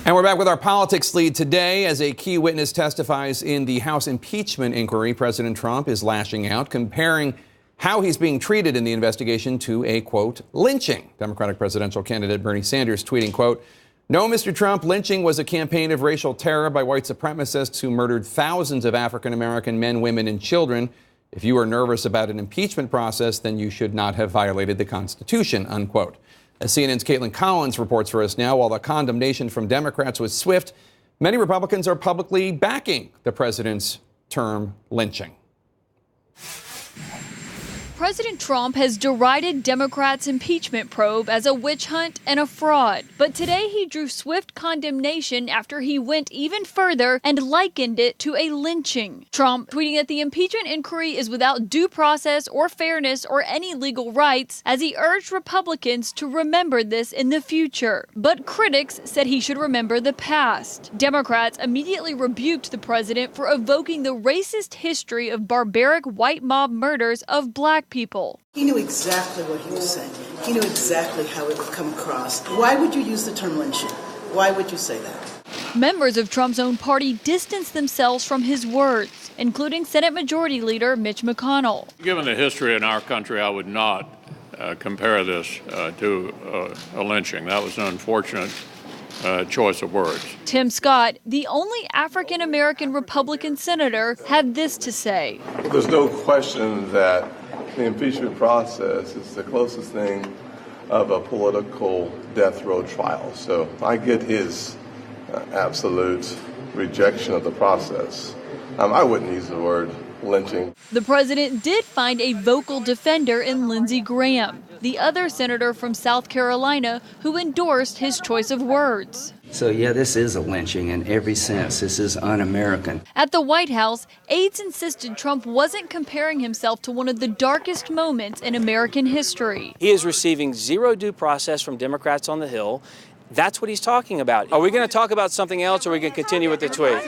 And we're back with our politics lead today. As a key witness testifies in the House impeachment inquiry, President Trump is lashing out, comparing how he's being treated in the investigation to a, quote, lynching. Democratic presidential candidate Bernie Sanders tweeting, quote, "No, Mr. Trump, lynching was a campaign of racial terror by white supremacists who murdered thousands of African-American men, women, and children. If you are nervous about an impeachment process, then you should not have violated the Constitution," unquote. As CNN's Caitlin Collins reports for us now, while the condemnation from Democrats was swift, many Republicans are publicly backing the president's term lynching. President Trump has derided Democrats' impeachment probe as a witch hunt and a fraud. But today he drew swift condemnation after he went even further and likened it to a lynching. Trump tweeting that the impeachment inquiry is without due process or fairness or any legal rights, as he urged Republicans to remember this in the future. But critics said he should remember the past. Democrats immediately rebuked the president for evoking the racist history of barbaric white mob murders of black people. He knew exactly what he was saying. He knew exactly how it would come across. Why would you use the term lynching? Why would you say that? Members of Trump's own party distanced themselves from his words, including Senate Majority Leader Mitch McConnell. Given the history in our country, I would not compare this to a lynching. That was an unfortunate choice of words. Tim Scott, the only African-American Republican senator, had this to say. There's no question that the impeachment process is the closest thing of a political death row trial. So I get his absolute rejection of the process. I wouldn't use the word lynching. The president did find a vocal defender in Lindsey Graham, the other senator from South Carolina who endorsed his choice of words. So, yeah, this is a lynching in every sense. This is un-American. At the White House, aides insisted Trump wasn't comparing himself to one of the darkest moments in American history. He is receiving zero due process from Democrats on the Hill. That's what he's talking about. Are we going to talk about something else, or are we going to continue with the tweet?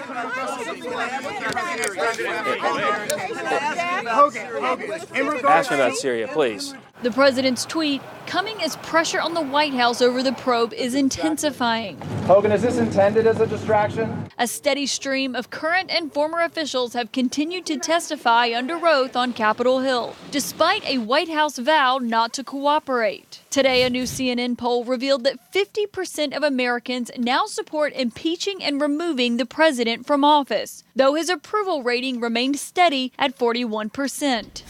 Ask me about Syria, please. The president's tweet coming as pressure on the White House over the probe is intensifying. Hogan, is this intended as a distraction? A steady stream of current and former officials have continued to testify under oath on Capitol Hill, despite a White House vow not to cooperate. Today, a new CNN poll revealed that 50% of Americans now support impeaching and removing the president from office, though his approval rating remained steady at 41%.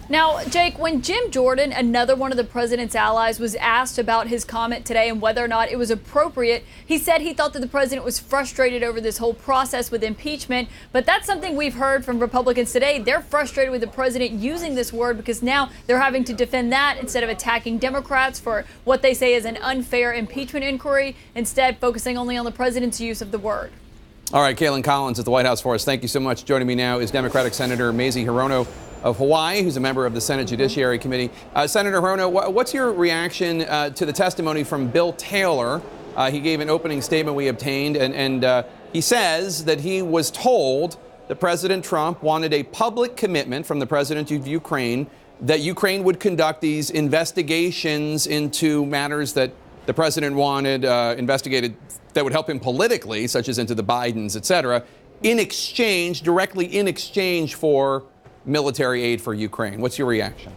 Now, Jake, when Jim Jordan, another one of the president's allies, was asked about his comment today and whether or not it was appropriate, he said he thought that the president was frustrated over this whole process with impeachment. But that's something we've heard from Republicans today. They're frustrated with the president using this word because now they're having to defend that instead of attacking Democrats for what they say is an unfair impeachment inquiry, instead focusing only on the president's use of the word. All right, Caitlin Collins at the White House for us. Thank you so much. Joining me now is Democratic Senator Mazie Hirono of Hawaii, who's a member of the Senate Judiciary Committee. Senator Hirono, what's your reaction to the testimony from Bill Taylor? He gave an opening statement we obtained, and he says that he was told that President Trump wanted a public commitment from the president of Ukraine that Ukraine would conduct these investigations into matters that the president wanted investigated that would help him politically, such as into the Bidens, et cetera, in exchange, directly in exchange for military aid for Ukraine. What's your reaction?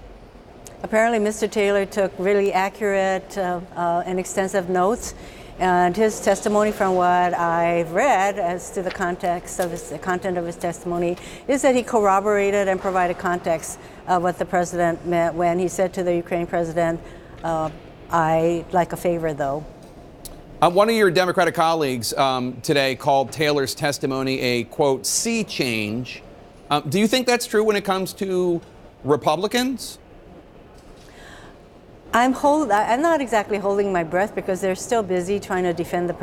Apparently, Mr. Taylor took really accurate and extensive notes, and his testimony, from what I've read as to the context of the content of his testimony, is that he corroborated and provided context of what the president meant when he said to the Ukraine president, "I like a favor, though." One of your Democratic colleagues today called Taylor's testimony a, quote, sea change. Do you think that's true when it comes to Republicans? I'm not exactly holding my breath because they're still busy trying to defend the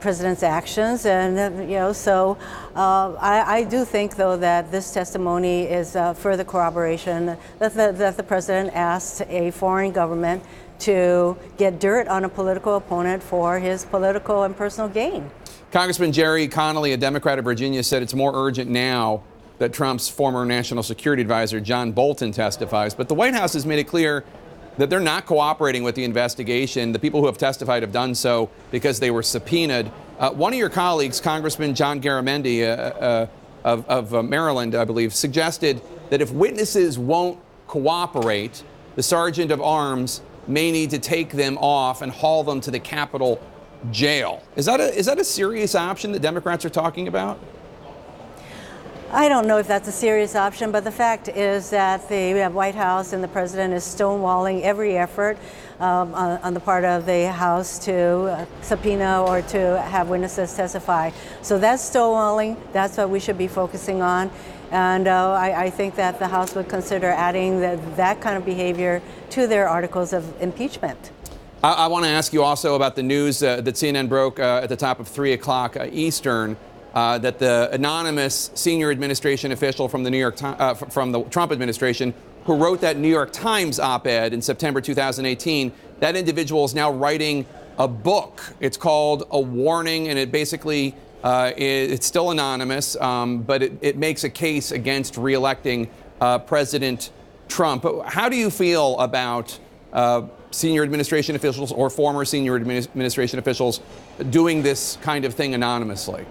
president's actions, and so I do think, though, that this testimony is further corroboration that the president asked a foreign government to get dirt on a political opponent for his political and personal gain. Congressman Jerry Connolly, a Democrat of Virginia, said it's more urgent now that Trump's former national security advisor John Bolton testifies. But the White House has made it clear that they're not cooperating with the investigation. The people who have testified have done so because they were subpoenaed. One of your colleagues, Congressman John Garamendi of Maryland, I believe, suggested that if witnesses won't cooperate, the sergeant of arms may need to take them off and haul them to the Capitol jail. Is that a serious option that Democrats are talking about? I don't know if that's a serious option, but the fact is that the White House and the president is stonewalling every effort on the part of the House to subpoena or to have witnesses testify. So that's stonewalling. That's what we should be focusing on. And I think that the House would consider adding that kind of behavior to their articles of impeachment. I want to ask you also about the news that CNN broke at the top of 3 o'clock Eastern. That the anonymous senior administration official from the from the Trump administration who wrote that New York Times op-ed in September 2018, that individual is now writing a book. It's called A Warning, and it basically it's still anonymous, but it makes a case against re-electing President Trump. How do you feel about senior administration officials or former senior administration officials doing this kind of thing anonymously?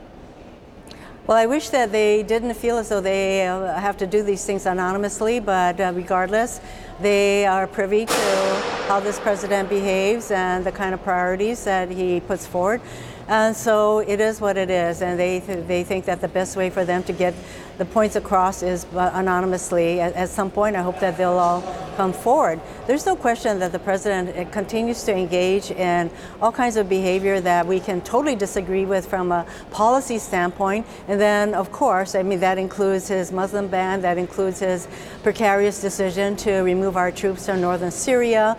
Well, I wish that they didn't feel as though they have to do these things anonymously, but regardless, they are privy to how this president behaves and the kind of priorities that he puts forward. And so it is what it is, and they think that the best way for them to get the points across is anonymously. At some point, I hope that they'll all come forward. There's no question that the president continues to engage in all kinds of behavior that we can totally disagree with from a policy standpoint. And then, of course, I mean, that includes his Muslim ban, that includes his precarious decision to remove our troops from northern Syria.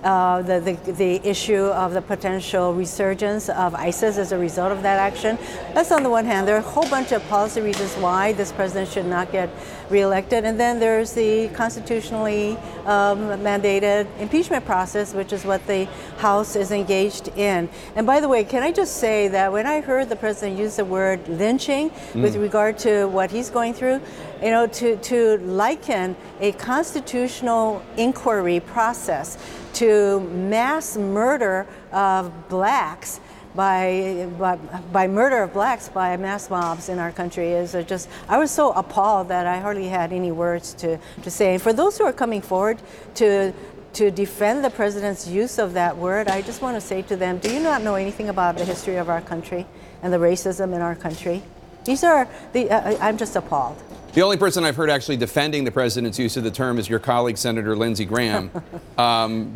The issue of the potential resurgence of ISIS as a result of that action. That's on the one hand. There are a whole bunch of policy reasons why this president should not get reelected. And then there's the constitutionally mandated impeachment process, which is what the House is engaged in. And by the way, can I just say that when I heard the president use the word lynching with regard to what he's going through, you know, to liken a constitutional inquiry process to mass murder of blacks by murder of blacks by mass mobs in our country is just, I was so appalled that I hardly had any words to say. And for those who are coming forward to defend the president's use of that word, I just want to say to them, do you not know anything about the history of our country and the racism in our country? I'm just appalled. The only person I've heard actually defending the president's use of the term is your colleague, Senator Lindsey Graham.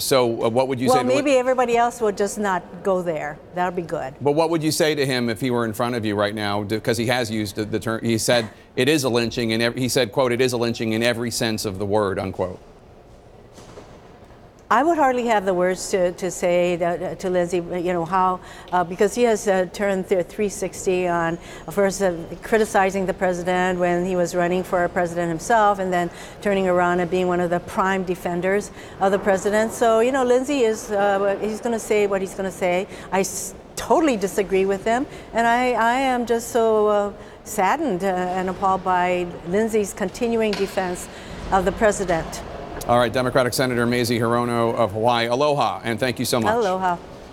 So what would you say? Well, maybe everybody else would just not go there. That would be good. But what would you say to him if he were in front of you right now? Because he has used the term. He said it is a lynching, and he said, quote, "It is a lynching in every sense of the word," unquote. I would hardly have the words to say to Lindsey, you know, how, because he has turned 360 on first criticizing the president when he was running for president himself, and then turning around and being one of the prime defenders of the president. So, you know, Lindsey is, he's going to say what he's going to say. I totally disagree with him, and I am just so saddened and appalled by Lindsey's continuing defense of the president. All right, Democratic Senator Mazie Hirono of Hawaii, aloha, and thank you so much. Aloha.